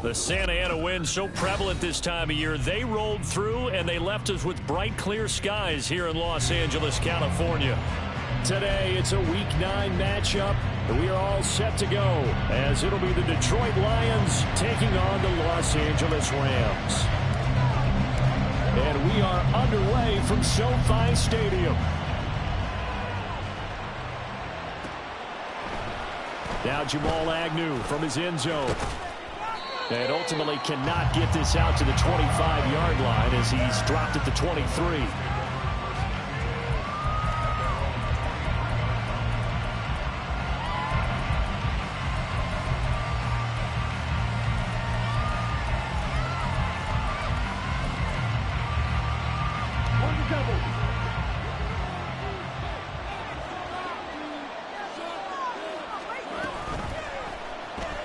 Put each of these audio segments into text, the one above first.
The Santa Ana wind so prevalent this time of year, they rolled through and they left us with bright, clear skies here in Los Angeles, California. Today, it's a Week 9 matchup, and we are all set to go, as it'll be the Detroit Lions taking on the Los Angeles Rams. And we are underway from SoFi Stadium. Now Jamal Agnew from his end zone. And ultimately cannot get this out to the 25-yard line as he's dropped at the 23.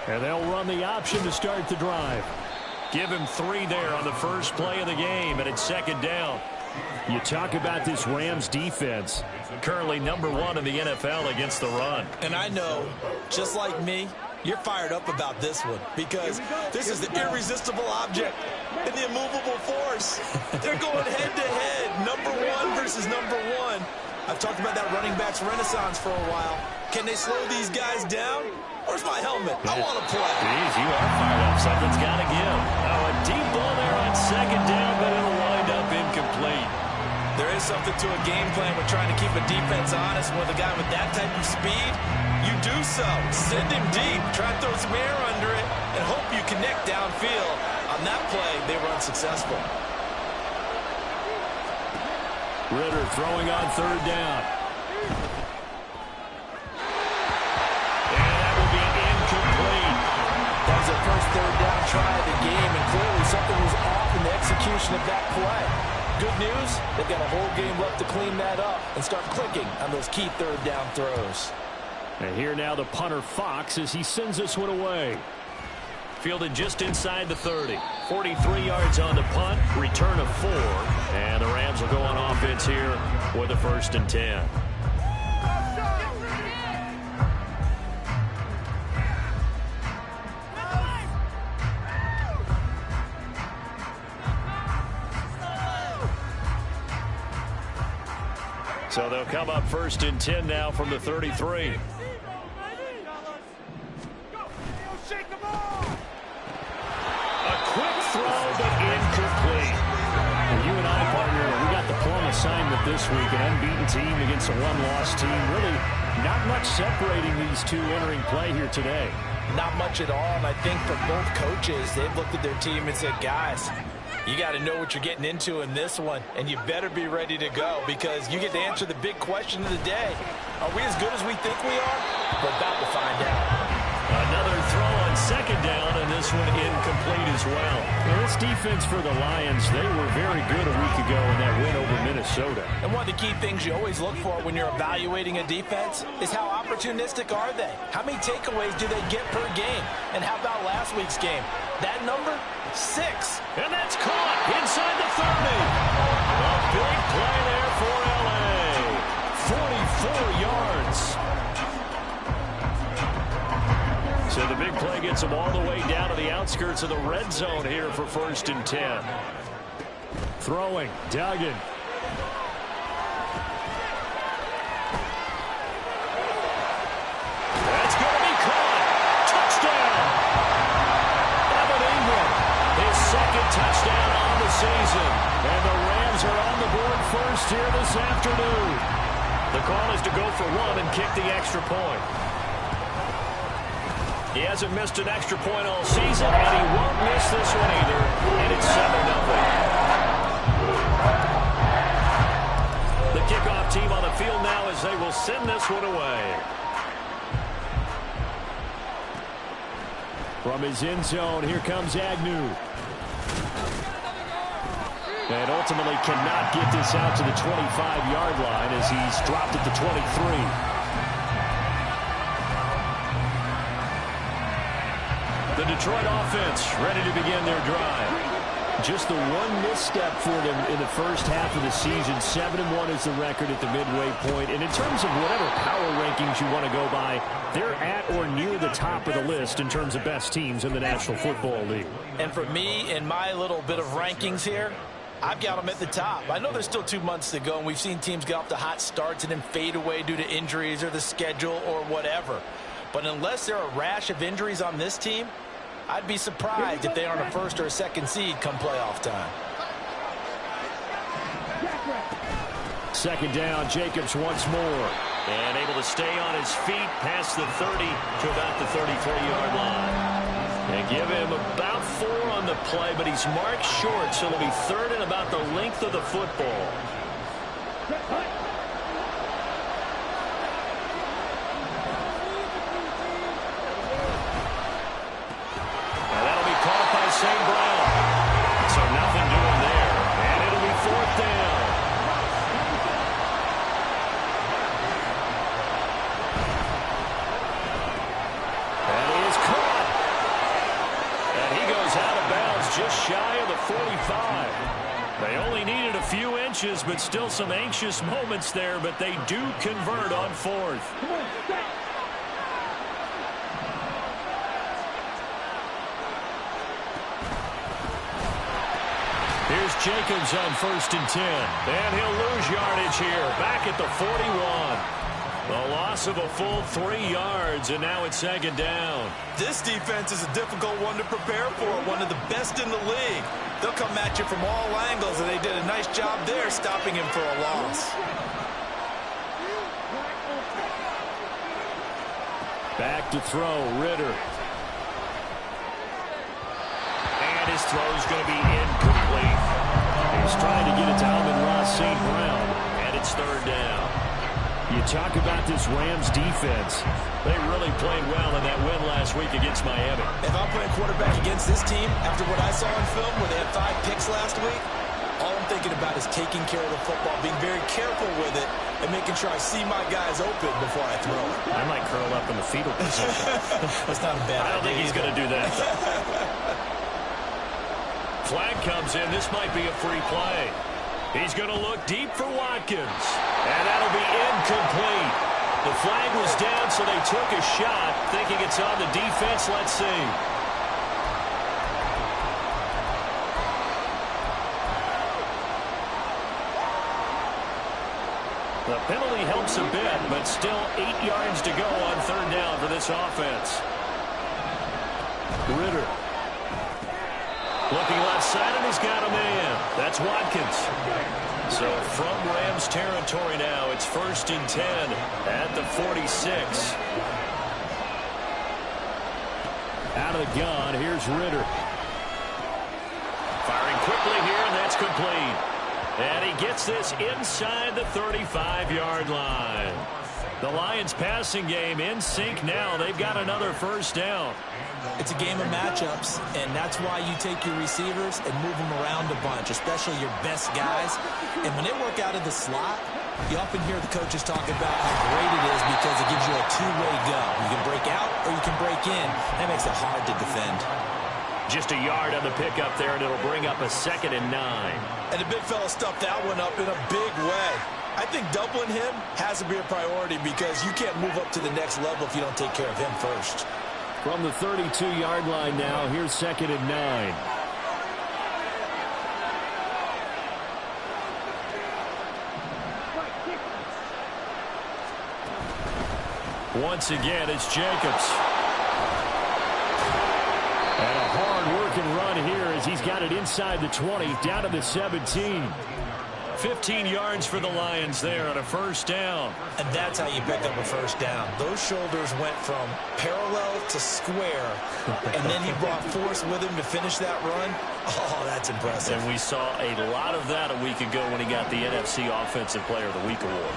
And they'll run the option to start the drive. Give him 3 there on the first play of the game, and it's second down. You talk about this Rams defense. Currently #1 in the NFL against the run. And I know, just like me, you're fired up about this one because this is the irresistible object and the immovable force. They're going head-to-head, #1 versus #1. I've talked about that running backs renaissance for a while. Can they slow these guys down? Where's my helmet? I want to play. Jeez, you are fired up. Something's got to give. Oh, a deep ball there on second down, but it'll wind up incomplete. There is something to a game plan with trying to keep a defense honest. With a guy with that type of speed, you do so. Send him deep. Try to throw some air under it and hope you connect downfield. On that play, they were unsuccessful. Ritter throwing on third down. That was their first third down try of the game, and clearly something was off in the execution of that play. Good news, they've got a whole game left to clean that up and start clicking on those key third down throws. And here now the punter Fox as he sends this one away. Fielded just inside the 30. 43 yards on the punt, return of 4. And the Rams will go on offense here with a 1st and 10. So they'll come up 1st and 10 now from the 33. A quick throw, but incomplete. Well, you and I, partner, we got the plum assignment this week. An unbeaten team against a one-loss team. Really not much separating these two entering play here today. Not much at all, and I think for both coaches, they've looked at their team and said, guys, you got to know what you're getting into in this one, and you better be ready to go because you get to answer the big question of the day. Are we as good as we think we are? We're about to find out. Another throw on second down, and this one incomplete as well. Well, this defense for the Lions, they were very good a week ago in that win over Minnesota. And one of the key things you always look for when you're evaluating a defense is how opportunistic are they? How many takeaways do they get per game? And how about last week's game? That number? 6. And that's caught inside the 30. A big play there for L.A. 44 yards. So the big play gets them all the way down to the outskirts of the red zone here for 1st and 10. Throwing, Duggan. That's going to be caught. board first here this afternoon. The call is to go for one and kick the extra point. He hasn't missed an extra point all season, and he won't miss this one either. And it's 7-0. The kickoff team on the field now as they will send this one away. From his end zone, here comes Agnew. And ultimately cannot get this out to the 25-yard line as he's dropped at the 23. The Detroit offense ready to begin their drive. Just the one misstep for them in the first half of the season. 7-1 is the record at the midway point. And in terms of whatever power rankings you want to go by, they're at or near the top of the list in terms of best teams in the National Football League. And for me, in my little bit of rankings here, I've got them at the top. I know there's still 2 months to go, and we've seen teams get off to hot starts and then fade away due to injuries or the schedule or whatever. But unless there are a rash of injuries on this team, I'd be surprised if they aren't a first or a second seed come playoff time. Second down, Jacobs once more. And able to stay on his feet past the 30 to about the 33-yard line. They give him about 4 on the play, but he's marked short, so it'll be third and about the length of the football. St. Brown. So nothing doing there. And it'll be fourth down. And he is caught. And he goes out of bounds just shy of the 45. They only needed a few inches, but still some anxious moments there, but they do convert on fourth. Here's Jacobs on 1st and 10. And he'll lose yardage here. Back at the 41. The loss of a full 3 yards, and now it's second down. This defense is a difficult one to prepare for. One of the best in the league. They'll come at you from all angles, and they did a nice job there stopping him for a loss. Back to throw, Ritter. And his throw's going to be incomplete. He's trying to get it to Amon-Ra St. Brown, and it's third down. You talk about this Rams defense. They really played well in that win last week against Miami. If I'm playing quarterback against this team, after what I saw on film where they had 5 picks last week, all I'm thinking about is taking care of the football, being very careful with it, and making sure I see my guys open before I throw it. I might curl up in the fetal position. That's not a bad idea. I don't think he's going to do that. Flag comes in. This might be a free play. He's going to look deep for Watkins. And that'll be incomplete. The flag was down, so they took a shot, thinking it's on the defense. Let's see. The penalty helps a bit, but still 8 yards to go on third down for this offense. Ritter. Looking left side, and he's got a man. That's Watkins. So from Rams territory now, it's 1st and 10 at the 46. Out of the gun, here's Ritter. Firing quickly here, and that's complete. And he gets this inside the 35-yard line. The Lions passing game in sync now. They've got another first down. It's a game of matchups, and that's why you take your receivers and move them around a bunch, especially your best guys. And when they work out of the slot, you often hear the coaches talk about how great it is because it gives you a two-way go. You can break out or you can break in. That makes it hard to defend. Just a yard on the pickup there, and it'll bring up a 2nd and 9. And the big fella stuffed that one up in a big way. I think doubling him has to be a priority because you can't move up to the next level if you don't take care of him first. From the 32-yard line now, here's 2nd and 9. Once again, it's Jacobs. And a hard-working run here as he's got it inside the 20, down to the 17. 15 yards for the Lions there on a first down. And that's how you pick up a first down. Those shoulders went from parallel to square, and then he brought force with him to finish that run. Oh, that's impressive. And we saw a lot of that a week ago when he got the NFC Offensive Player of the Week award.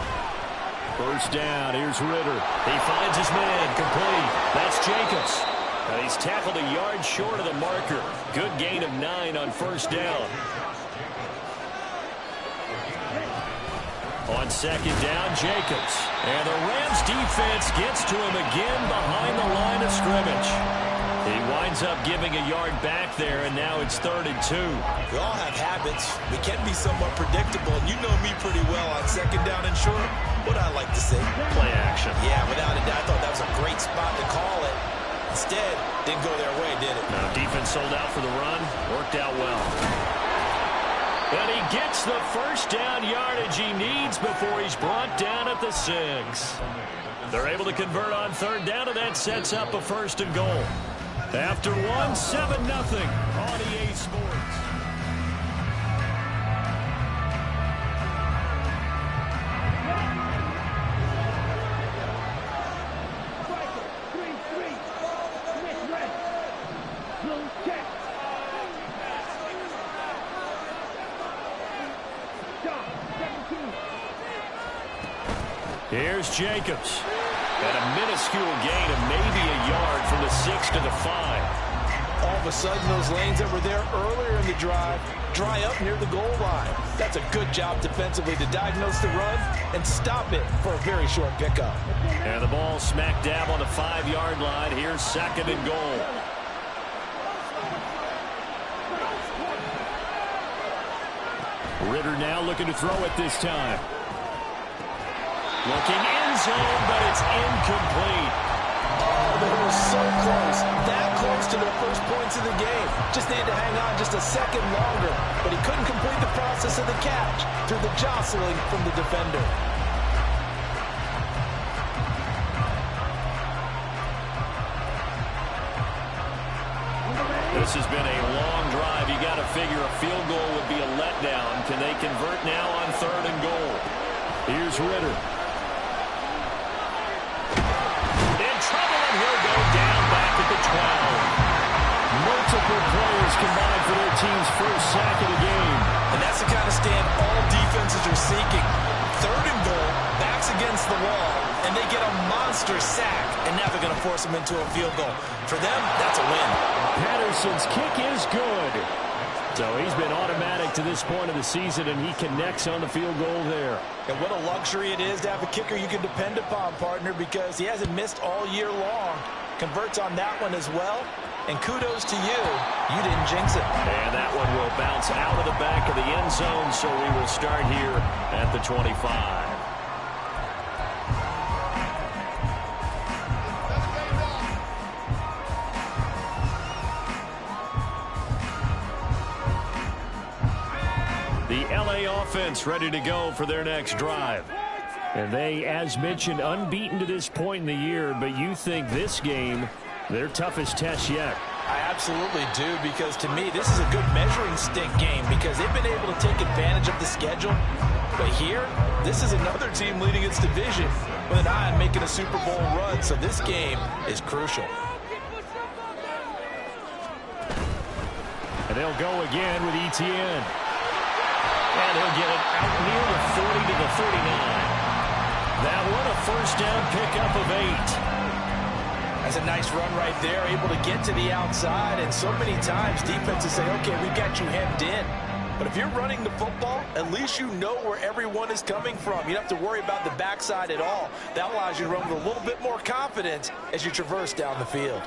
First down, here's Ritter. He finds his man, complete. That's Jacobs. And he's tackled a yard short of the marker. Good gain of 9 on first down. On second down, Jacobs. And the Rams defense gets to him again behind the line of scrimmage. He winds up giving a yard back there, and now it's 3rd and 2. We all have habits. We can be somewhat predictable, and you know me pretty well on second down and short. What I like to say? Play action. Yeah, without a doubt. I thought that was a great spot to call it. Instead, didn't go their way, did it? No, defense sold out for the run. Worked out well. And he gets the first down yardage he needs before he's brought down at the 6. They're able to convert on 3rd down, and that sets up a 1st and goal. After 1, 7-0 on EA Sports. Here's Jacobs. And a minuscule gain of maybe a yard from the 6 to the 5. All of a sudden, those lanes that were there earlier in the drive dry up near the goal line. That's a good job defensively to diagnose the run and stop it for a very short pickup. And the ball smack dab on the 5-yard line. Here's 2nd and goal. Ritter now looking to throw it this time. Looking end zone, but it's incomplete. Oh, they were so close. That close to their first points of the game. Just needed to hang on just a second longer. But he couldn't complete the process of the catch through the jostling from the defender. This has been a long drive. You got to figure a field goal would be a letdown. Can they convert now on 3rd and goal? Here's Ritter. He'll go down back at the 12. Multiple players combined for their team's first sack of the game. And that's the kind of stand all defenses are seeking. 3rd and goal, backs against the wall, and they get a monster sack. And now they're going to force them into a field goal. For them, that's a win. Patterson's kick is good. So he's been automatic to this point of the season, and he connects on the field goal there. And what a luxury it is to have a kicker you can depend upon, partner, because he hasn't missed all year long. Converts on that one as well. And kudos to you. You didn't jinx it. And that one will bounce out of the back of the end zone, so we will start here at the 25. The LA offense ready to go for their next drive. And they, as mentioned, unbeaten to this point in the year, but you think this game, their toughest test yet. I absolutely do, because to me, this is a good measuring stick game because they've been able to take advantage of the schedule. But here, this is another team leading its division with an eye on making a Super Bowl run, so this game is crucial. And they'll go again with Etienne. And he'll get it out near the 40 to the 39. That one, a first down pickup of 8. That's a nice run right there, able to get to the outside. And so many times defenses say, okay, we've got you hemmed in. But if you're running the football, at least you know where everyone is coming from. You don't have to worry about the backside at all. That allows you to run with a little bit more confidence as you traverse down the field.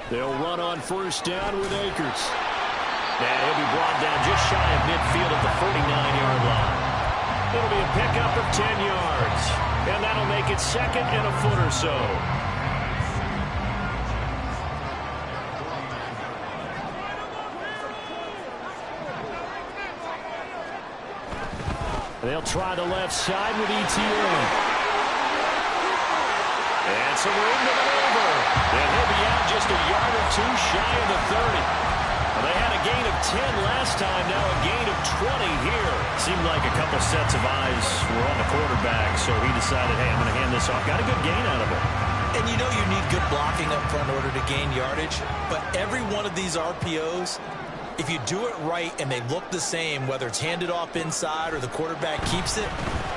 They'll run on first down with Akers. And he'll be brought down just shy of midfield at the 49-yard line. It'll be a pickup of 10 yards. And that'll make it 2nd and a foot or so. They'll try the left side with Etienne. And some room to maneuver. And he'll be out just a yard or two shy of the 30. They had a gain of 10 last time, now a gain of 20 here. Seemed like a couple sets of eyes were on the quarterback, so he decided, hey, I'm going to hand this off. Got a good gain out of it. And you know you need good blocking up front in order to gain yardage, but every one of these RPOs, if you do it right and they look the same, whether it's handed off inside or the quarterback keeps it,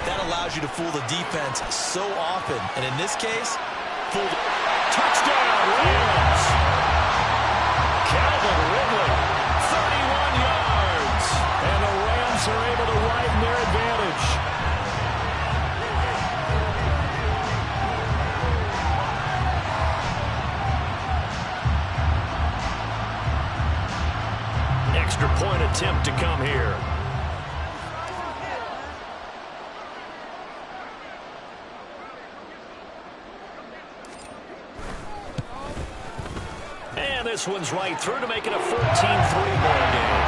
that allows you to fool the defense so often. And in this case, fool the... Touchdown, Rams! Calvin Ridley, 31 yards. And the Rams are able to widen their advantage. Extra point attempt to come here. And this one's right through to make it a 14-3 ball game.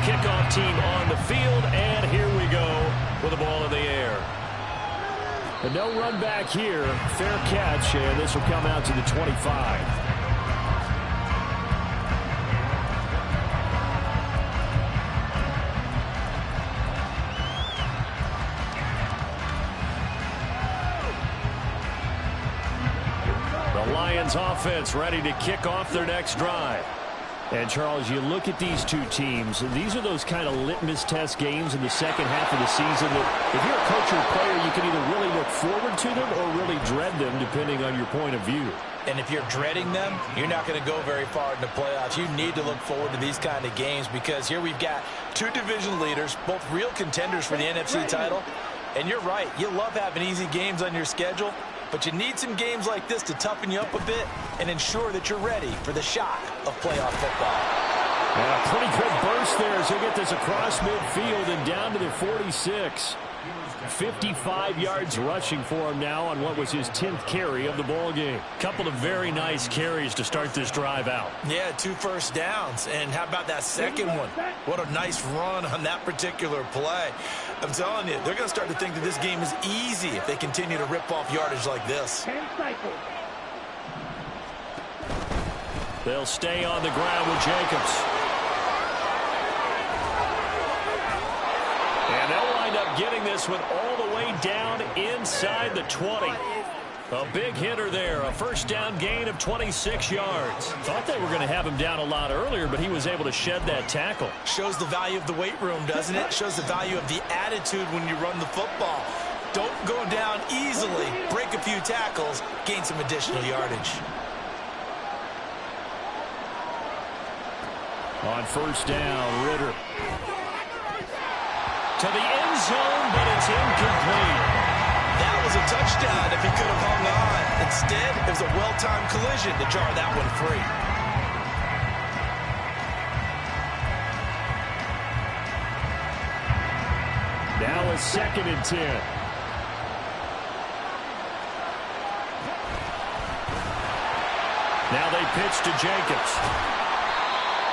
Kickoff team on the field, and here we go with the ball in the air. And no run back here. Fair catch, and this will come out to the 25. The Lions offense ready to kick off their next drive. And, Charles, you look at these two teams, these are those kind of litmus test games in the second half of the season that if you're a coach or a player, you can either really look forward to them or really dread them, depending on your point of view. And if you're dreading them, you're not going to go very far in the playoffs. You need to look forward to these kind of games because here we've got two division leaders, both real contenders for the NFC title. And you're right, you love having easy games on your schedule, but you need some games like this to toughen you up a bit and ensure that you're ready for the shock of playoff football. Yeah, pretty good burst there as he'll get this across midfield and down to the 46. 55 yards rushing for him now on what was his 10th carry of the ball game. Couple of very nice carries to start this drive out. Yeah, 2 first downs. And how about that second one? What a nice run on that particular play. I'm telling you, they're going to start to think that this game is easy if they continue to rip off yardage like this. They'll stay on the ground with Jacobs. And they'll wind up getting this one all the way down inside the 20. A big hitter there, a first down gain of 26 yards. Thought they were going to have him down a lot earlier, but he was able to shed that tackle. Shows the value of the weight room, doesn't it? Shows the value of the attitude when you run the football. Don't go down easily. Break a few tackles, gain some additional yardage. On first down, Ritter. To the end zone, but it's incomplete. That was a touchdown if he could have hung on. Instead, it was a well-timed collision to jar that one free. Now a 2nd and 10. Now they pitch to Jacobs.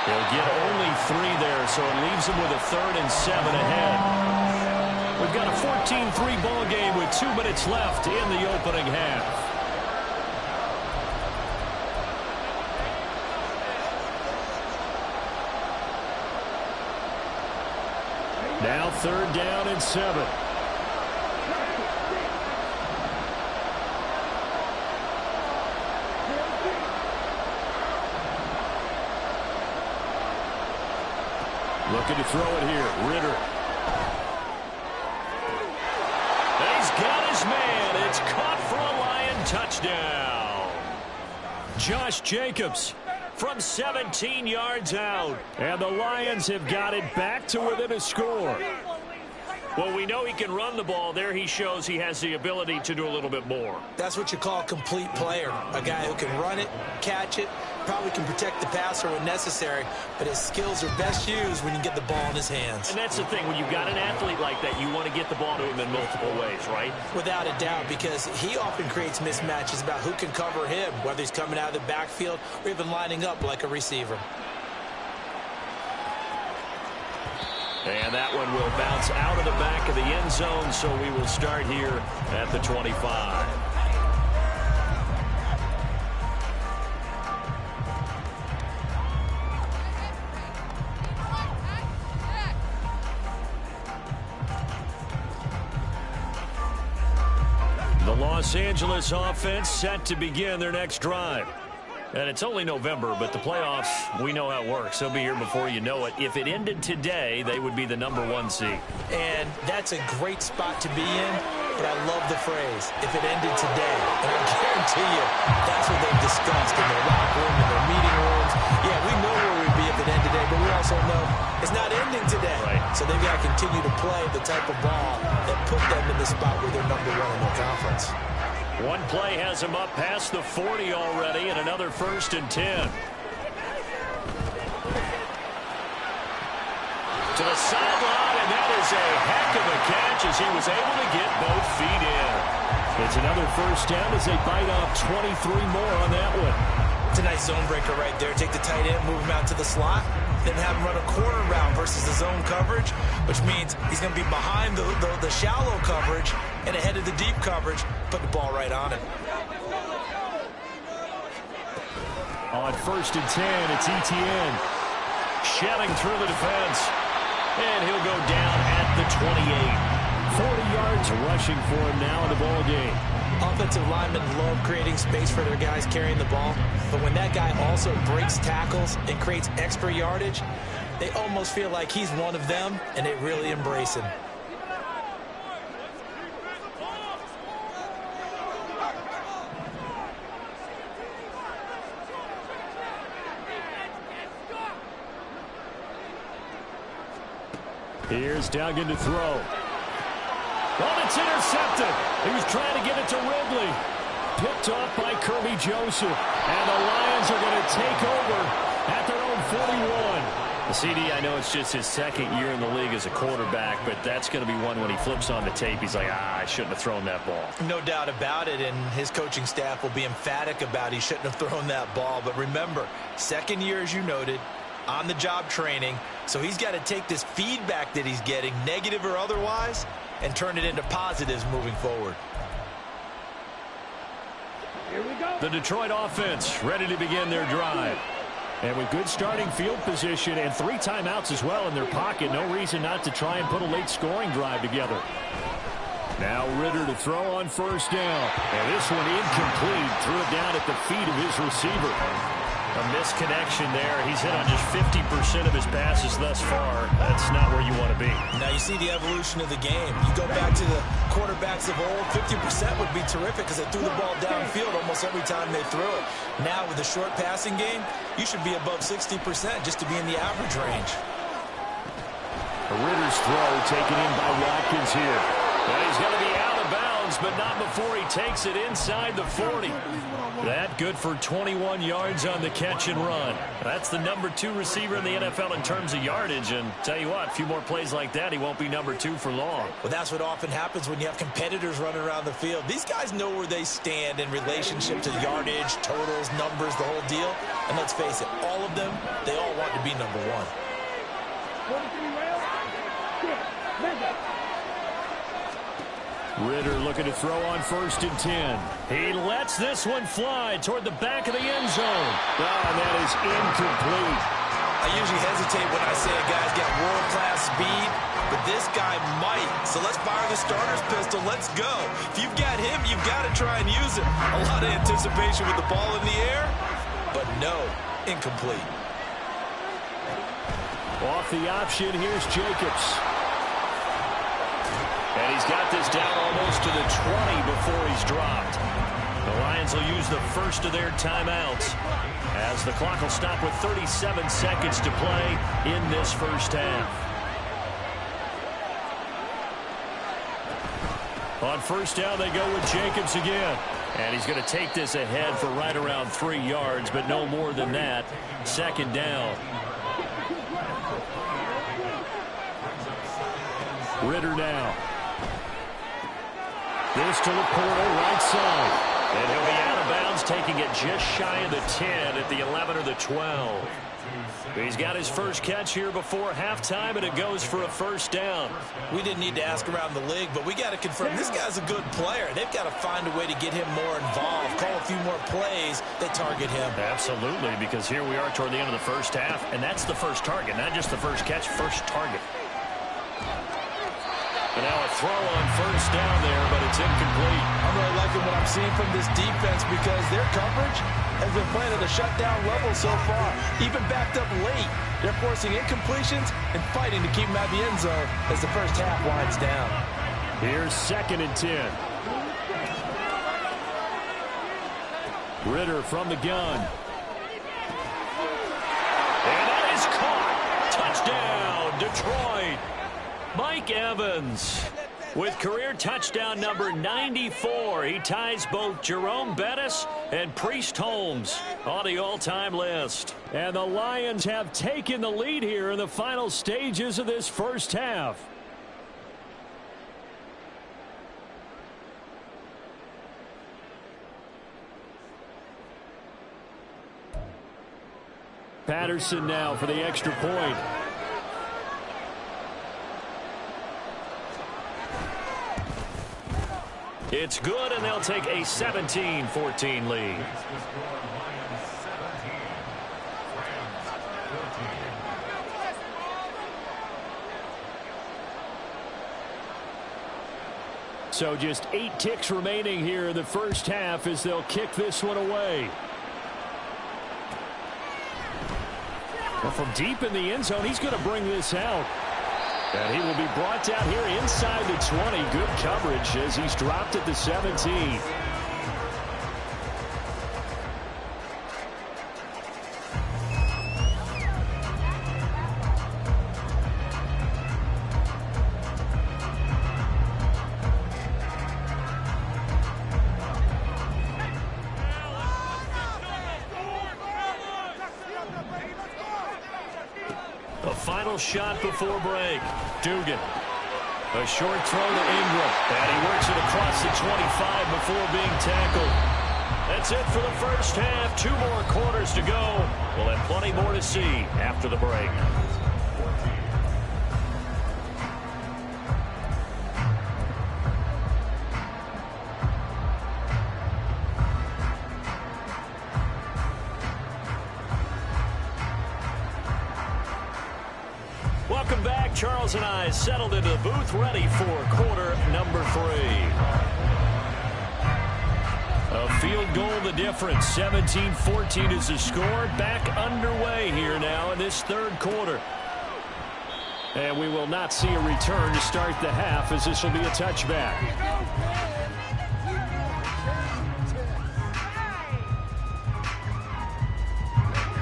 They'll get only 3 there, so it leaves them with a 3rd and 7 ahead. We've got a 14-3 ball game with 2 minutes left in the opening half. Now 3rd down and 7. Looking to throw it here. Ritter. He's got his man. It's caught for a Lion touchdown. Josh Jacobs from 17 yards out. And the Lions have got it back to within a score. Well, we know he can run the ball. There he shows he has the ability to do a little bit more. That's what you call a complete player. A guy who can run it, catch it, probably can protect the passer when necessary, but his skills are best used when you get the ball in his hands. And that's the thing. When you've got an athlete like that, you want to get the ball to him in multiple ways, right? Without a doubt, because he often creates mismatches about who can cover him, whether he's coming out of the backfield or even lining up like a receiver. And that one will bounce out of the back of the end zone, so we will start here at the 25. The Los Angeles offense set to begin their next drive. And it's only November, but the playoffs, we know how it works. They'll be here before you know it. If it ended today, they would be the #1 seed. And that's a great spot to be in, but I love the phrase, if it ended today. And I guarantee you, that's what they've discussed in their locker room, in their meeting rooms. Yeah, we know where we'd be if it ended today, but we also know it's not ending today. Right. So they've got to continue to play the type of ball that put them in the spot where they're #1 in their conference. One play has him up past the 40 already, and another 1st and 10. To the sideline, and that is a heck of a catch as he was able to get both feet in. It's another 1st down as they bite off 23 more on that one. It's a nice zone breaker right there. Take the tight end, move him out to the slot, then have him run a corner route versus the zone coverage, which means he's going to be behind the shallow coverage and ahead of the deep coverage, put the ball right on it. On 1st and 10, it's Etienne. Shelling through the defense. And he'll go down at the 28. 40 yards rushing for him now in the ball game. Offensive linemen love creating space for their guys carrying the ball, but when that guy also breaks tackles and creates extra yardage, they almost feel like he's one of them, and they really embrace him. Here's Duggan to throw. Oh, it's intercepted. He was trying to get it to Ridley. Picked off by Kirby Joseph. And the Lions are going to take over at their own 41. The CD, I know it's just his 2nd year in the league as a quarterback, but that's going to be one when he flips on the tape, he's like, I shouldn't have thrown that ball. No doubt about it, and his coaching staff will be emphatic about he shouldn't have thrown that ball. But remember, 2nd year, as you noted, on-the-job training, so he's got to take this feedback that he's getting, negative or otherwise, and turn it into positives moving forward. Here we go. The Detroit offense ready to begin their drive. And with good starting field position and 3 timeouts as well in their pocket, no reason not to try and put a late scoring drive together. Now Ridder to throw on 1st down. And this one incomplete. Threw it down at the feet of his receiver. A misconnection there. He's hit on just 50% of his passes thus far. That's not where you want to be. Now you see the evolution of the game. You go back to the quarterbacks of old, 50% would be terrific because they threw the ball downfield almost every time they threw it. Now with the short passing game, you should be above 60% just to be in the average range. Ridder's throw taken in by Watkins here. And he's going to be out of bounds, but not before he takes it inside the 40. That good for 21 yards on the catch and run. That's the #2 receiver in the NFL in terms of yardage. And tell you what, a few more plays like that, he won't be #2 for long. Well, that's what often happens when you have competitors running around the field. These guys know where they stand in relationship to yardage, totals, numbers, the whole deal. And let's face it, all of them, they all want to be #1. 43 rails. Ridder looking to throw on 1st and 10. He lets this one fly toward the back of the end zone. Oh, and that is incomplete. I usually hesitate when I say a guy's got world-class speed, but this guy might. So let's fire the starter's pistol. Let's go. If you've got him, you've got to try and use him. A lot of anticipation with the ball in the air, but no, incomplete. Off the option, here's Jacobs. And he's got this down almost to the 20 before he's dropped. The Lions will use the first of their timeouts as the clock will stop with 37 seconds to play in this first half. On 1st down, they go with Jacobs again. And he's going to take this ahead for right around 3 yards, but no more than that. Second down. Ridder now. This to Laporta, right side. And he'll be out of bounds, taking it just shy of the 10 at the 11 or the 12. He's got his first catch here before halftime, and it goes for a first down. We didn't need to ask around the league, but we got to confirm this guy's a good player. They've got to find a way to get him more involved, call a few more plays that target him. Absolutely, because here we are toward the end of the first half, and that's the first target, not just the first catch, first target. And now a throw on first down there, but it's incomplete. I'm really liking what I'm seeing from this defense because their coverage has been playing at a shutdown level so far. Even backed up late, they're forcing incompletions and fighting to keep them out of the end zone as the first half winds down. Here's 2nd and 10. Ridder from the gun. And that is caught. Touchdown, Detroit. Mike Evans with career touchdown number 94. He ties both Jerome Bettis and Priest Holmes on the all-time list. And the Lions have taken the lead here in the final stages of this first half. Patterson now for the extra point. It's good, and they'll take a 17-14 lead. So just 8 ticks remaining here in the first half as they'll kick this one away. Well, from deep in the end zone, he's going to bring this out. And he will be brought down here inside the 20. Good coverage as he's dropped at the 17. A final shot before break. Dugan. A short throw to Ingram. And he works it across the 25 before being tackled. That's it for the first half. 2 more quarters to go. We'll have plenty more to see after the break. Welcome back. Charles and I settled into the booth, ready for quarter number 3. A field goal the difference. 17-14 is the score. Back underway here now in this third quarter. And we will not see a return to start the half as this will be a touchback.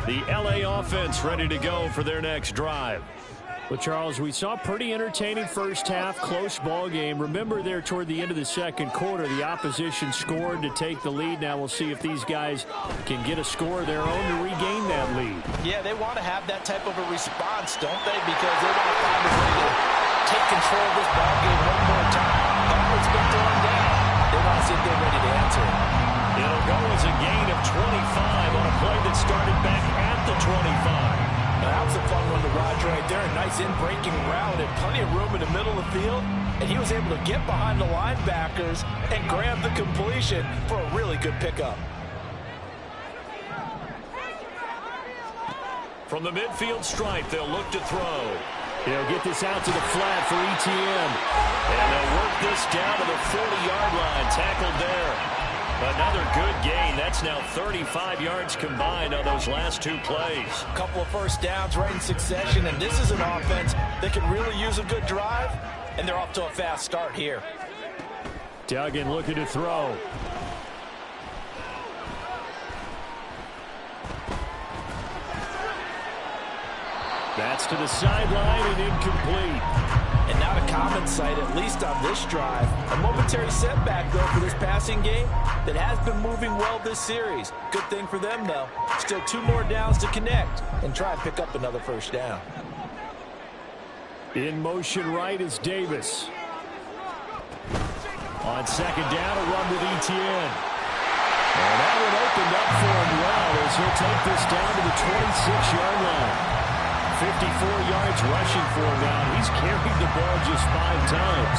The LA offense ready to go for their next drive. Well, Charles, we saw a pretty entertaining first half, close ball game. Remember there toward the end of the second quarter, the opposition scored to take the lead. Now we'll see if these guys can get a score of their own to regain that lead. Yeah, they want to have that type of a response, don't they? Because they want to find a way to take control of this ball game one more time. All it's been thrown down. They want to see if they're ready to answer it. It'll go as a gain of 25 on a play that started back at the 25. That was a fun one to watch right there. A nice in-breaking route and plenty of room in the middle of the field. And he was able to get behind the linebackers and grab the completion for a really good pickup. From the midfield stripe, they'll look to throw. He'll get this out to the flat for ETN. And they'll work this down to the 40-yard line. Tackled there. Another good gain. That's now 35 yards combined on those last 2 plays. A couple of first downs right in succession, and this is an offense that can really use a good drive, and they're off to a fast start here. Duggan looking to throw. That's to the sideline and incomplete. and not a common sight, at least on this drive. A momentary setback, though, for this passing game that has been moving well this series. Good thing for them, though. Still 2 more downs to connect and try and pick up another first down. In motion right is Davis. On second down, a run with Etienne. And that one opened up for him well as he'll take this down to the 26-yard line. 54 yards rushing for him now. He's carried the ball just 5 times.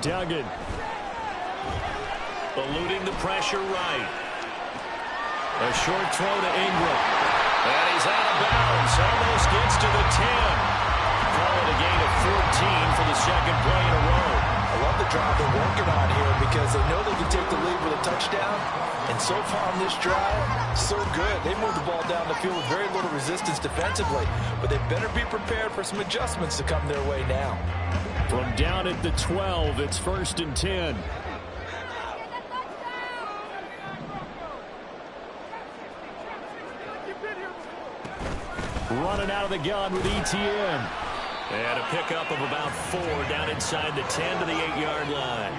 Duggan. Eluding the pressure right. A short throw to Ingram. And he's out of bounds. Almost gets to the 10. Call it a gain of 14 for the second play in a row. I love the drive they're working on here because they know they can take the lead with a touchdown. And so far on this drive, so good. They moved the ball down the field with very little resistance defensively. But they better be prepared for some adjustments to come their way now. From down at the 12, it's 1st and 10. Running out of the gun with Etienne. And a pickup of about 4 down inside the 10 to the 8-yard line.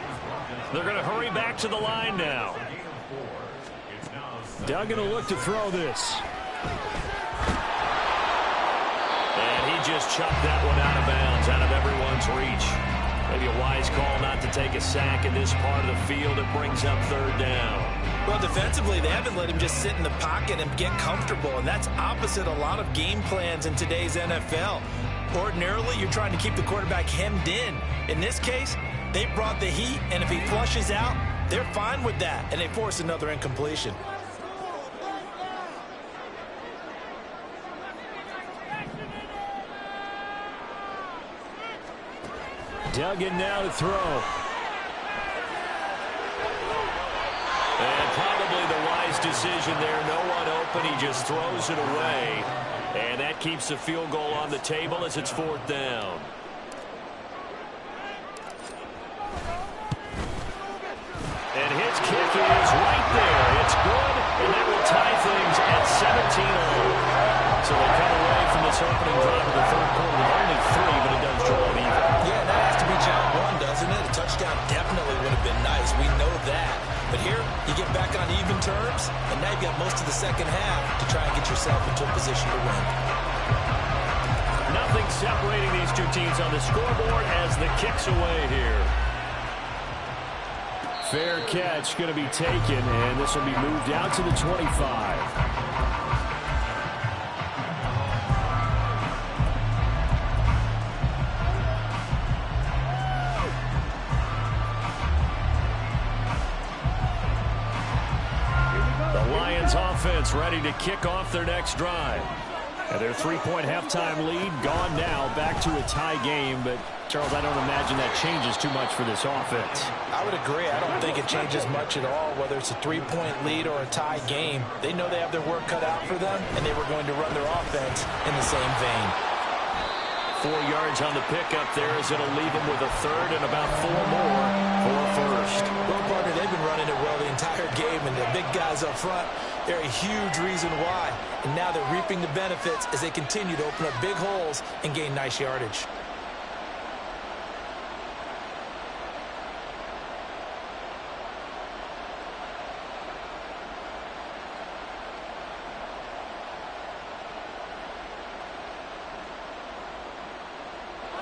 They're going to hurry back to the line now. Duggan will look to throw this. And he just chucked that one out of bounds, out of everyone's reach. Maybe a wise call not to take a sack in this part of the field. It brings up 3rd down. Well, defensively, they haven't let him just sit in the pocket and get comfortable, and that's opposite a lot of game plans in today's NFL. Ordinarily, you're trying to keep the quarterback hemmed in. In this case, they brought the heat, and if he flushes out, they're fine with that, and they force another incompletion. Duggan now to throw. And probably the wise decision there. No one open. He just throws it away. And that keeps the field goal on the table as it's 4th down. And his kick is right there. It's good, and that will tie things at 17-all. So they come away from this opening drive of the 3rd quarter with only 3, but it does draw it even. Yeah, that has to be job 1, doesn't it? A touchdown definitely would have been nice. We know that. But here, you get back on even terms, and now you've got most of the second half to try and get yourself into a position to win. Nothing separating these two teams on the scoreboard as the kick's away here. Fair catch going to be taken, and this will be moved out to the 25. Offense ready to kick off their next drive. And their 3-point halftime lead gone now, back to a tie game. But, Charles, I don't imagine that changes too much for this offense. I would agree. I don't think it changes much at all, whether it's a 3-point lead or a tie game. They know they have their work cut out for them, and they were going to run their offense in the same vein. 4 yards on the pickup there as it'll leave them with a 3rd and about 4 more for a 1st. Well, partner, they've been running it well the entire game, and the big guys up front, they're a huge reason why. And now they're reaping the benefits as they continue to open up big holes and gain nice yardage.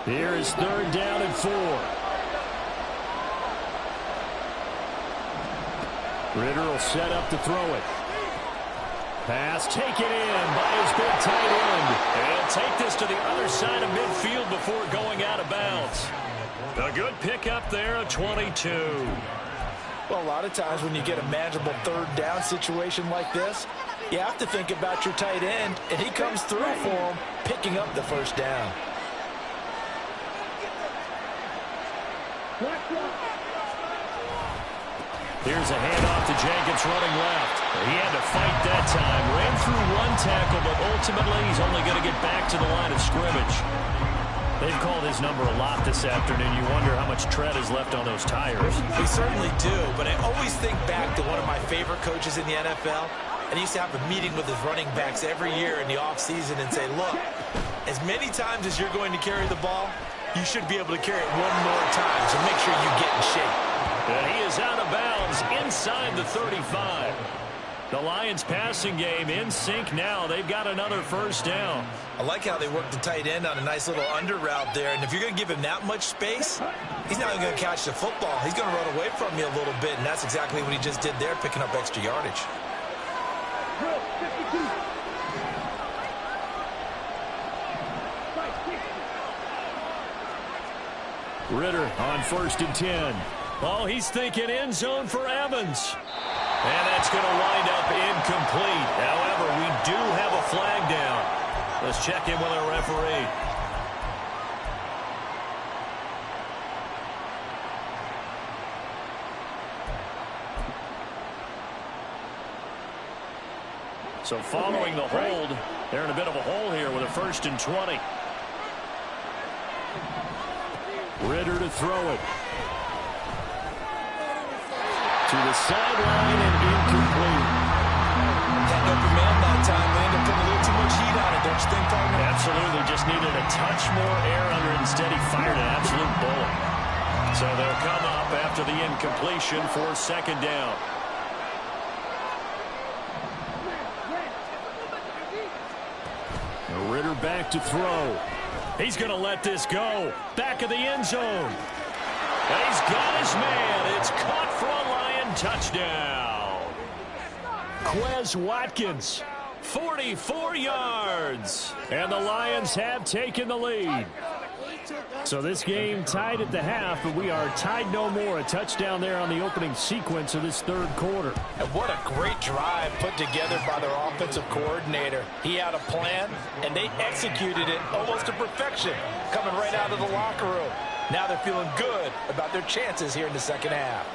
Here is 3rd down and 4. Ritter will set up to throw it. Pass taken in by his big tight end. And he'll take this to the other side of midfield before going out of bounds. A good pickup there, a 22. Well, a lot of times when you get a manageable 3rd down situation like this, you have to think about your tight end, and he comes through for him, picking up the 1st down. Here's a handoff to Jenkins running left. He had to fight that time. Ran through 1 tackle, but ultimately he's only going to get back to the line of scrimmage. They've called his number a lot this afternoon. You wonder how much tread is left on those tires. We certainly do, but I always think back to one of my favorite coaches in the NFL. and he used to have a meeting with his running backs every year in the offseason and say, look, as many times as you're going to carry the ball, you should be able to carry it one more time, so make sure you get in shape. And he is out of bounds inside the 35. The Lions passing game in sync now. They've got another first down. I like how they work the tight end on a nice little under route there. And if you're going to give him that much space, he's not even going to catch the football. He's going to run away from you a little bit, and that's exactly what he just did there, picking up extra yardage. Ritter on 1st and 10. Oh, he's thinking end zone for Evans. And that's going to wind up incomplete. However, we do have a flag down. Let's check in with our referee. So following the hold, they're in a bit of a hole here with a 1st and 20. Ritter to throw it. To the sideline and incomplete. Had no command that time. They ended up putting a little too much heat on it, don't you think, partner? Absolutely. Just needed a touch more air under it. Instead, he fired an absolute bullet. So they'll come up after the incompletion for 2nd down. Ritter back to throw. He's going to let this go. Back of the end zone. He's got his man. It's caught for a Lion touchdown. Quez Watkins, 44 yards. And the Lions have taken the lead. So this game tied at the half, but we are tied no more. A touchdown there on the opening sequence of this 3rd quarter. And what a great drive put together by their offensive coordinator. He had a plan, and they executed it almost to perfection, coming right out of the locker room. Now they're feeling good about their chances here in the 2nd half.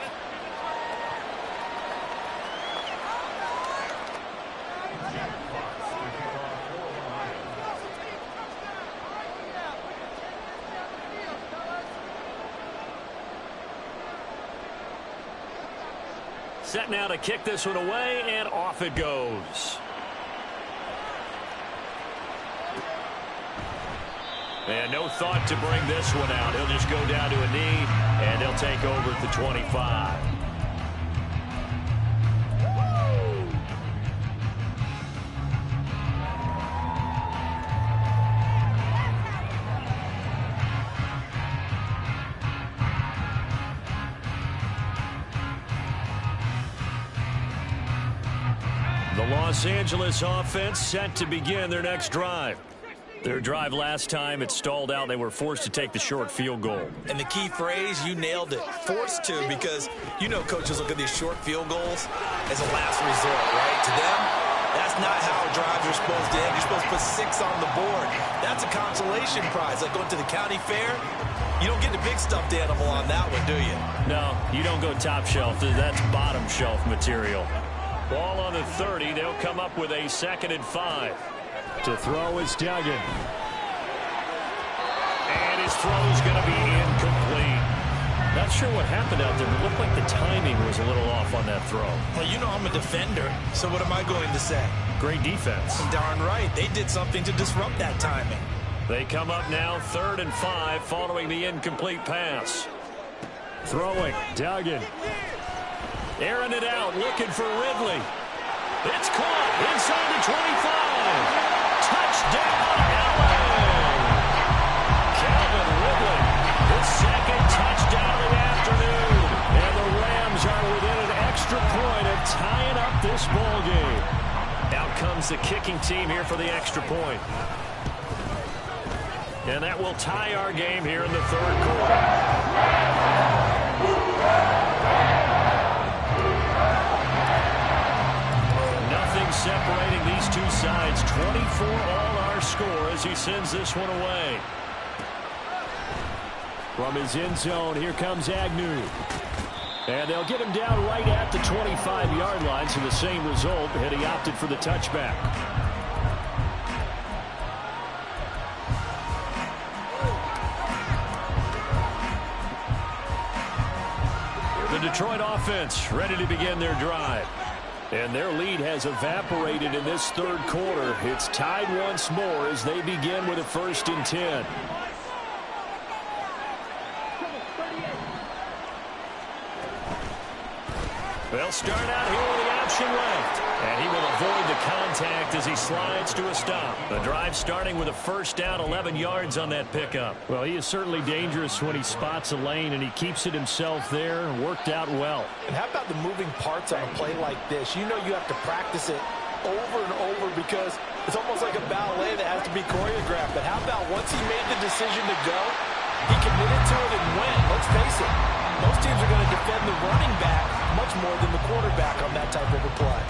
Set now to kick this one away, and off it goes. And no thought to bring this one out. He'll just go down to a knee, and he'll take over at the 25. The Los Angeles offense set to begin their next drive. Their drive last time, it stalled out. They were forced to take the short field goal. And the key phrase, you nailed it, forced to, because you know coaches look at these short field goals as a last resort, right? To them, that's not how drives are supposed to end. You're supposed to put 6 on the board. That's a consolation prize. Like going to the county fair, you don't get the big stuffed animal on that one, do you? No, you don't go top shelf. That's bottom shelf material. Ball on the 30. They'll come up with a 2nd and 5. To throw is Duggan. And his throw is going to be incomplete. Not sure what happened out there, but it looked like the timing was a little off on that throw. Well, you know I'm a defender, so what am I going to say? Great defense. Darn right. They did something to disrupt that timing. They come up now 3rd and 5 following the incomplete pass. Throwing, Duggan. Airing it out, looking for Ridley. It's caught inside the 25. Touchdown, Allen! Calvin Ridley, his 2nd touchdown of the afternoon. And the Rams are within an extra point of tying up this ball game. Out comes the kicking team here for the extra point. And that will tie our game here in the 3rd quarter. Separating these two sides. 24 all our score as he sends this one away. From his end zone, here comes Agnew. And they'll get him down right at the 25-yard line, so the same result, and he opted for the touchback. The Detroit offense ready to begin their drive. And their lead has evaporated in this third quarter. It's tied once more as they begin with a 1st and 10. They'll start out here with the option left. And he will avoid the contact as he slides to a stop. The drive starting with a 1st down, 11 yards on that pickup. Well, he is certainly dangerous when he spots a lane, and he keeps it himself there. Worked out well. And how about the moving parts on a play like this? You know you have to practice it over and over because it's almost like a ballet that has to be choreographed. But how about once he made the decision to go, he committed to it and went. Let's face it, most teams are going to defend the running back much more than the quarterback on that type of a play.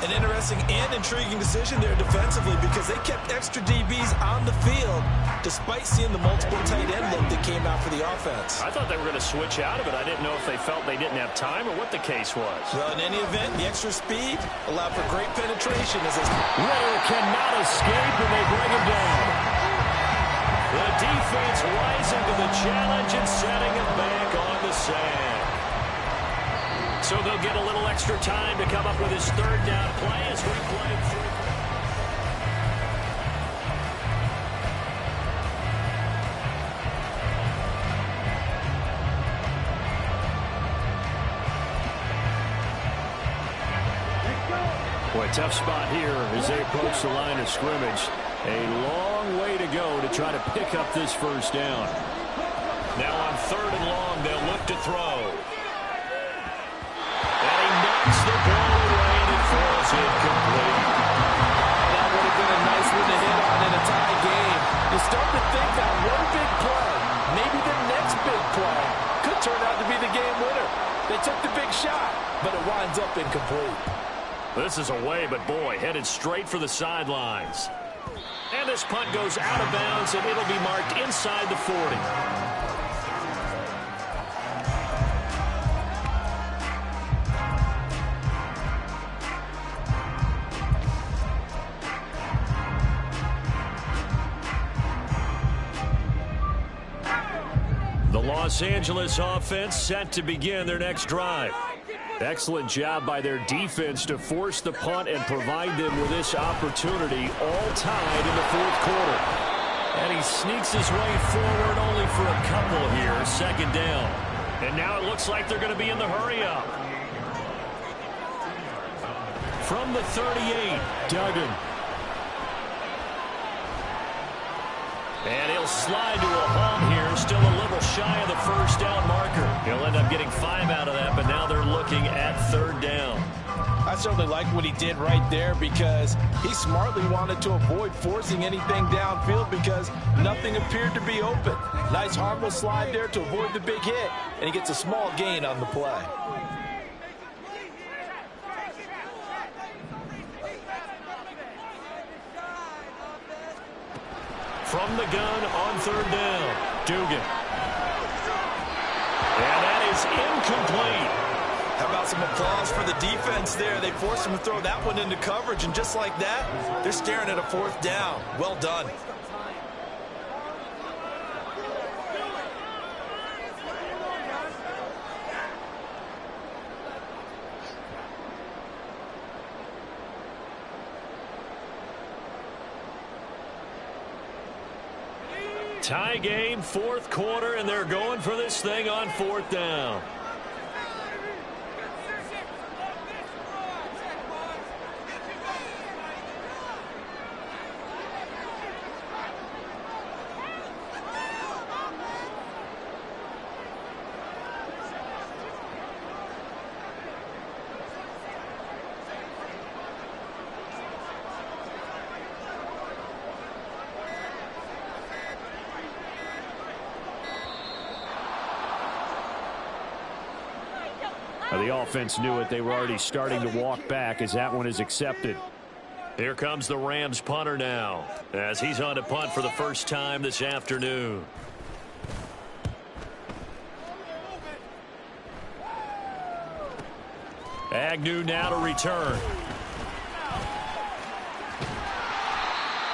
An interesting and intriguing decision there defensively because they kept extra DBs on the field despite seeing the multiple tight end look that came out for the offense. I thought they were going to switch out of it. I didn't know if they felt they didn't have time or what the case was. Well, in any event, the extra speed allowed for great penetration. Ray cannot escape, and they bring him down. The defense rising to the challenge and setting him back on the sand. So they'll get a little extra time to come up with his 3rd down play as we play through. Boy, tough spot here as they approach the line of scrimmage. A long way to go to try to pick up this 1st down. Now on 3rd and long, they'll look to throw. The ball away and it falls incomplete. That would have been a nice one to hit on in a tie game. You start to think that one big play, maybe the next big play, could turn out to be the game winner. They took the big shot, but it winds up incomplete. This is away, but boy, headed straight for the sidelines. And this punt goes out of bounds, and it'll be marked inside the 40. Los Angeles offense set to begin their next drive. Excellent job by their defense to force the punt and provide them with this opportunity, all tied in the 4th quarter. And he sneaks his way forward only for a couple here, 2nd down. And now it looks like they're going to be in the hurry-up. From the 38, Duggan. And he'll slide to a halt here, still a little shy of the 1st down marker. He'll end up getting 5 out of that, but now they're looking at 3rd down. I certainly like what he did right there because he smartly wanted to avoid forcing anything downfield because nothing appeared to be open. Nice harmless slide there to avoid the big hit, and he gets a small gain on the play. From the gun on 3rd down, Dugan. And that is incomplete. How about some applause for the defense there? They forced him to throw that one into coverage, and just like that, they're staring at a 4th down. Well done. Tie game, 4th quarter, and they're going for this thing on 4th down. The offense knew it. They were already starting to walk back as that one is accepted. Here comes the Rams punter now as he's on to punt for the 1st time this afternoon. Agnew now to return.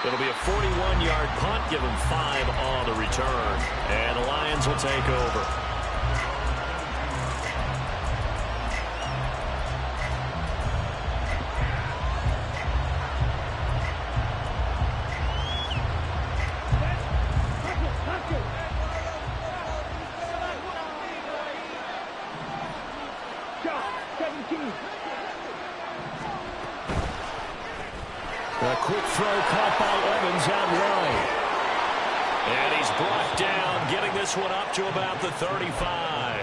It'll be a 41-yard punt. Give him 5 on the return. And the Lions will take over. 14. A quick throw caught by Evans out wide. And he's brought down, getting this one up to about the 35.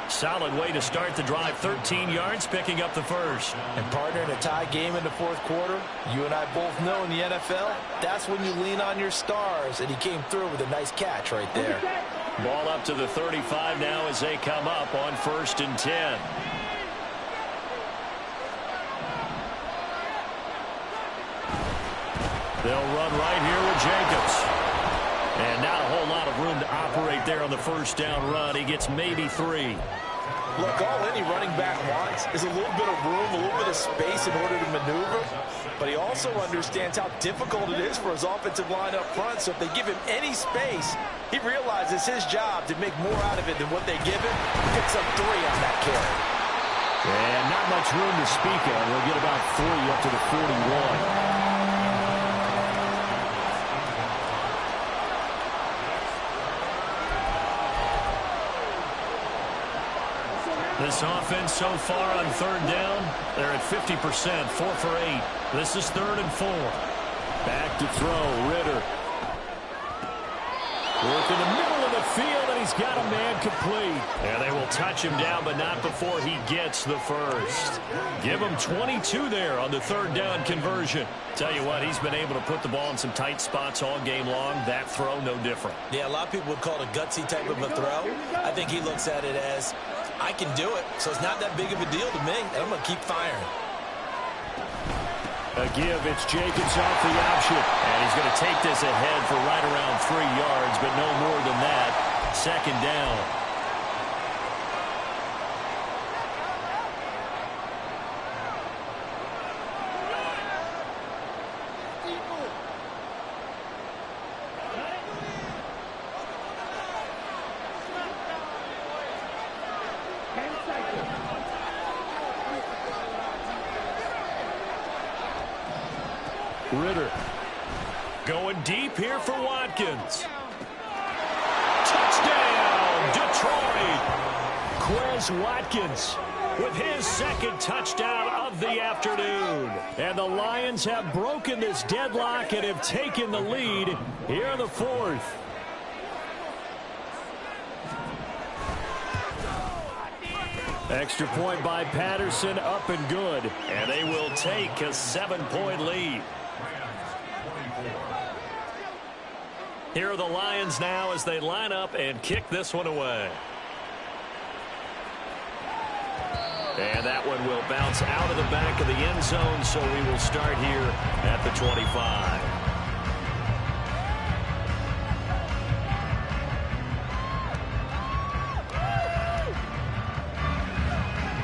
Solid way to start the drive. 13 yards, picking up the first. And partner, in a tie game in the fourth quarter, you and I both know in the NFL, that's when you lean on your stars. And he came through with a nice catch right there. Ball up to the 35 now as they come up on 1st and 10. They'll run right here with Jacobs. And not a whole lot of room to operate there on the first down run. He gets maybe 3. Look, all any running back wants is a little bit of room, a little bit of space in order to maneuver. But he also understands how difficult it is for his offensive line up front. So if they give him any space, he realizes his job to make more out of it than what they give him. He picks up 3 on that carry. And not much room to speak of. He'll get about 3 up to the 41. This offense so far on 3rd down, they're at 50%, 4 for 8. This is 3rd and 4. Back to throw, Ritter. Work in the middle of the field, and he's got a man complete. And they will touch him down, but not before he gets the first. Give him 22 there on the 3rd down conversion. Tell you what, he's been able to put the ball in some tight spots all game long. That throw, no different. Yeah, a lot of people would call it a gutsy type of a throw. I think he looks at it as, I can do it, so it's not that big of a deal to me, and I'm going to keep firing. A give, it's Jacobs off the option. And he's going to take this ahead for right around 3 yards, but no more than that. 2nd down. Ritter going deep here for Watkins. Touchdown, Detroit. Quez Watkins with his 2nd touchdown of the afternoon. And the Lions have broken this deadlock and have taken the lead here in the 4th. Extra point by Patterson, up and good. And they will take a 7-point lead. Here are the Lions now as they line up and kick this one away. And that one will bounce out of the back of the end zone, so we will start here at the 25.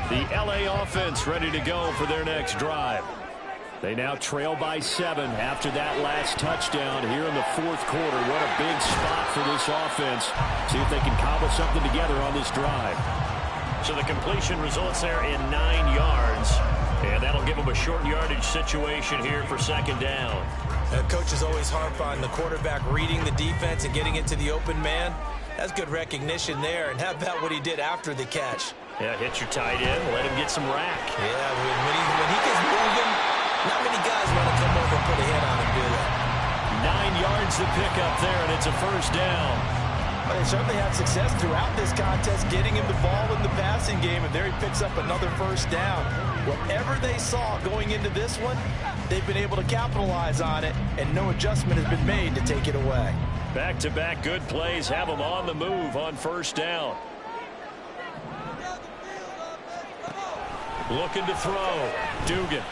The LA offense ready to go for their next drive. They now trail by 7 after that last touchdown here in the 4th quarter. What a big spot for this offense. See if they can cobble something together on this drive. So the completion results there in 9 yards. And that'll give them a short yardage situation here for 2nd down. Coaches always harp on the quarterback reading the defense and getting it to the open man. That's good recognition there. And how about what he did after the catch? Yeah, hit your tight end, let him get some rack. Yeah, when he gets moving, not many guys want to come over and put a hit on him, do they? 9 yards to pick up there, and it's a 1st down. Well, they certainly had success throughout this contest, getting him the ball in the passing game, and there he picks up another 1st down. Whatever they saw going into this one, they've been able to capitalize on it, and no adjustment has been made to take it away. Back-to-back good plays have them on the move on 1st down. Looking to throw. Dugan.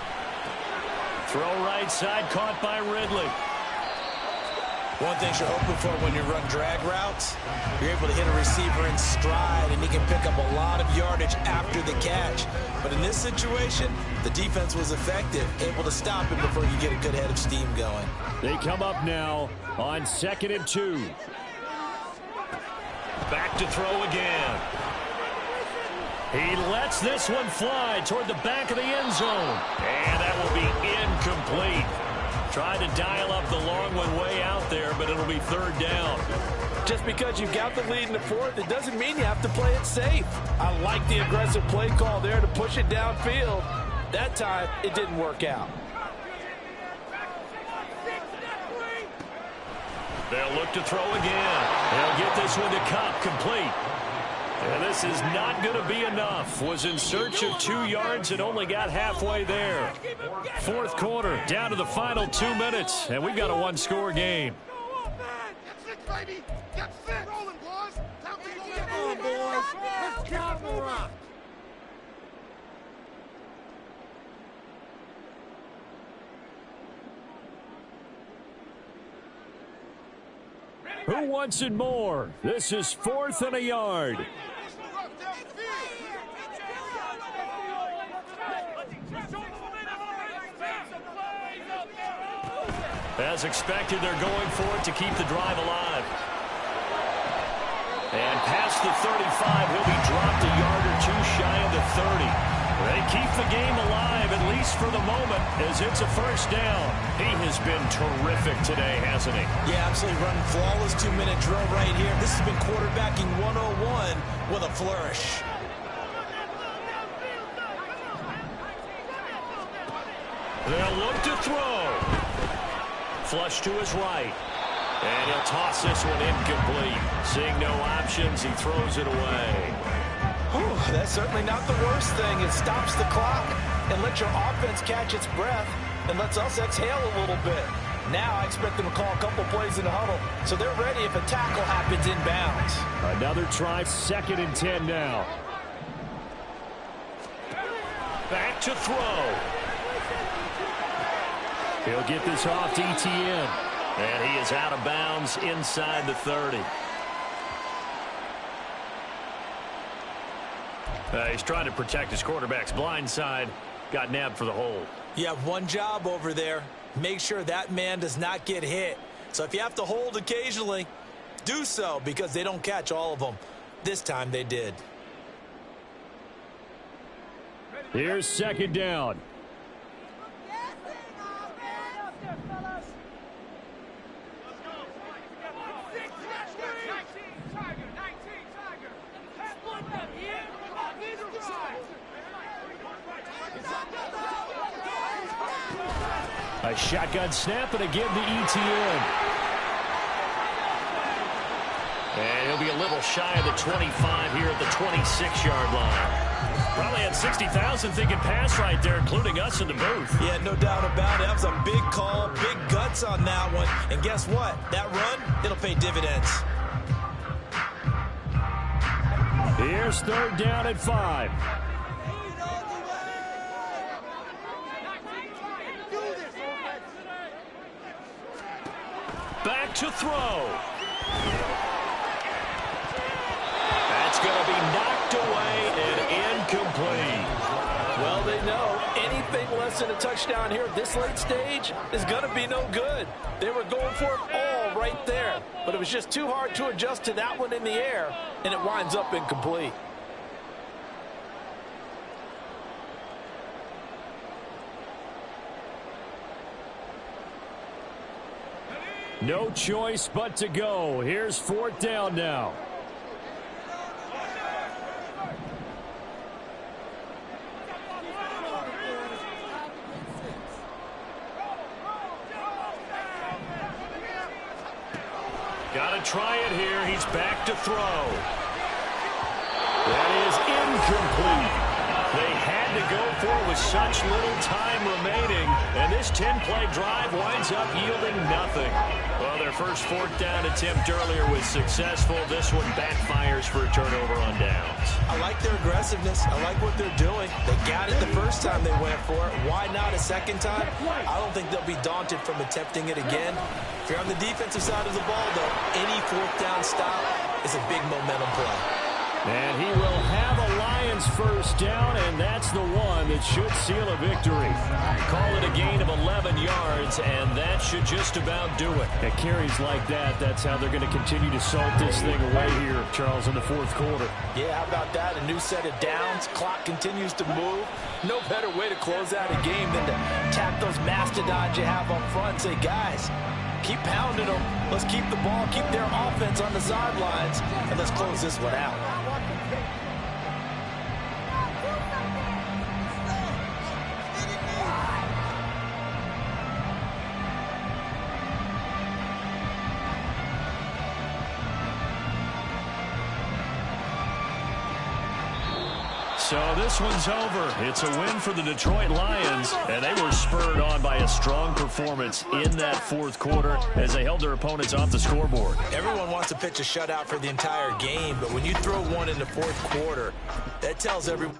Throw right side, caught by Ridley. One thing you're hoping for when you run drag routes, you're able to hit a receiver in stride, and he can pick up a lot of yardage after the catch. But in this situation, the defense was effective, able to stop him before you get a good head of steam going. They come up now on 2nd and 2. Back to throw again. He lets this one fly toward the back of the end zone. And that will be incomplete. Tried to dial up the long one way out there, but it'll be 3rd down. Just because you've got the lead in the fourth, it doesn't mean you have to play it safe. I like the aggressive play call there to push it downfield. That time, it didn't work out. They'll look to throw again. They'll get this one to Kupp, complete. And this is not going to be enough. Was in search of 2 yards and only got halfway there. Fourth quarter, down to the final 2 minutes, and we've got a one-score game. Who wants it more? This is 4th and a yard. As expected, they're going for it to keep the drive alive. And past the 35, he'll be dropped a yard or 2 shy of the 30. They keep the game alive, at least for the moment, as it's a first down. He has been terrific today, hasn't he? Yeah, absolutely running flawless 2-minute drill right here. This has been quarterbacking 101 with a flourish. They'll look to throw. Flush to his right. And he'll toss this one incomplete. Seeing no options, he throws it away. Whew, that's certainly not the worst thing. It stops the clock and lets your offense catch its breath and lets us exhale a little bit. Now I expect them to call a couple plays in the huddle, so they're ready if a tackle happens inbounds. Another try, 2nd and 10 now. Back to throw. He'll get this off to Etienne. And he is out of bounds inside the 30. He's trying to protect his quarterback's blind side. Got nabbed for the hold. You have one job over there. Make sure that man does not get hit. So if you have to hold occasionally, do so, because they don't catch all of them. This time they did. Here's 2nd down. A shotgun snap and again to Etienne. And he'll be a little shy of the 25 here at the 26-yard line. Probably had 60,000 thinking pass right there, including us in the booth. Yeah, no doubt about it. That was a big call, big guts on that one. And guess what? That run, it'll pay dividends. Here's 3rd down at 5. Back to throw. That's going to be knocked away and incomplete. Well, they know anything less than a touchdown here at this late stage is going to be no good. They were going for it all right there, but it was just too hard to adjust to that one in the air, and it winds up incomplete. No choice but to go. Here's 4th down now. Got to try it here. He's back to throw. That is incomplete. They had to go for it with such little time remaining, and this 10-play drive winds up yielding nothing. Well, their first 4th down attempt earlier was successful. This one backfires for a turnover on downs. I like their aggressiveness. I like what they're doing. They got it the first time they went for it. Why not a second time? I don't think they'll be daunted from attempting it again. If you're on the defensive side of the ball, though, any 4th down stop is a big momentum play. And he will have a Lions first down, and that's the one that should seal a victory. Call it a gain of 11 yards, and that should just about do it. At carries like that, that's how they're going to continue to salt this thing away here, Charles, in the fourth quarter. Yeah, how about that? A new set of downs. Clock continues to move. No better way to close out a game than to tap those mastodons you have up front and say, guys, keep pounding them. Let's keep the ball, keep their offense on the sidelines, and let's close this one out. So this one's over. It's a win for the Detroit Lions, and they were spurred on by a strong performance in that fourth quarter as they held their opponents off the scoreboard. Everyone wants to pitch a shutout for the entire game, but when you throw one in the fourth quarter, that tells everyone.